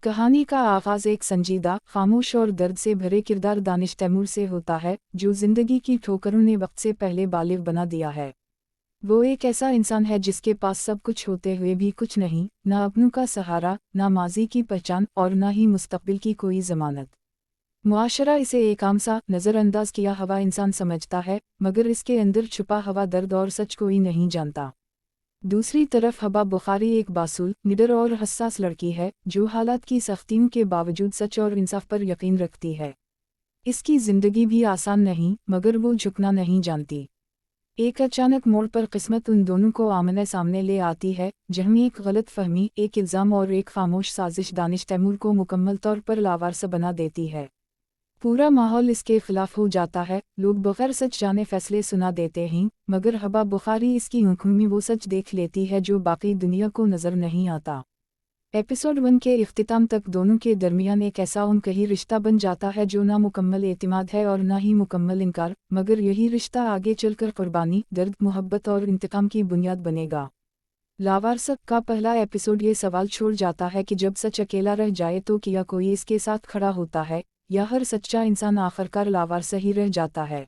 कहानी का आगाज एक संजीदा, खामोश और दर्द से भरे किरदार दानिश तैमूर से होता है, जो जिंदगी की ठोकरों ने वक्त से पहले बालिग बना दिया है। वो एक ऐसा इंसान है जिसके पास सब कुछ होते हुए भी कुछ नहीं, ना अपनों का सहारा, ना माजी की पहचान और ना ही मुस्तकबिल की कोई जमानत। मुआशरा इसे एक आम सा नज़रअंदाज किया हुआ इंसान समझता है, मगर इसके अंदर छुपा हुआ दर्द और सच कोई नहीं जानता। दूसरी तरफ हबा बुखारी एक बासूल, निडर और हसास लड़की है, जो हालात की सख्तियों के बावजूद सच और इंसाफ पर यकीन रखती है। इसकी जिंदगी भी आसान नहीं, मगर वो झुकना नहीं जानती। एक अचानक मोड़ पर किस्मत उन दोनों को आमने सामने ले आती है, जहाँ एक गलत फहमी, एक इल्ज़ाम और एक खामोश साजिश दानिश तैमूर को मुकम्मल तौर पर लावारस बना देती है। पूरा माहौल इसके खिलाफ हो जाता है, लोग बगैर सच जाने फैसले सुना देते हैं, मगर हबा बुखारी इसकी आंखों में वो सच देख लेती है जो बाकी दुनिया को नज़र नहीं आता। एपिसोड 1 के इख्तिताम तक दोनों के दरमियान एक ऐसा उनकही रिश्ता बन जाता है जो ना मुकम्मल एतिमाद है और ना ही मुकम्मल इनकार, मगर यही रिश्ता आगे चलकर कुर्बानी, दर्द, मोहब्बत और इंतकाम की बुनियाद बनेगा। लावारस का पहला एपिसोड ये सवाल छोड़ जाता है कि जब सच अकेला रह जाए तो क्या कोई इसके साथ खड़ा होता है, या हर सच्चा इंसान आखिरकार लावारस ही रह जाता है।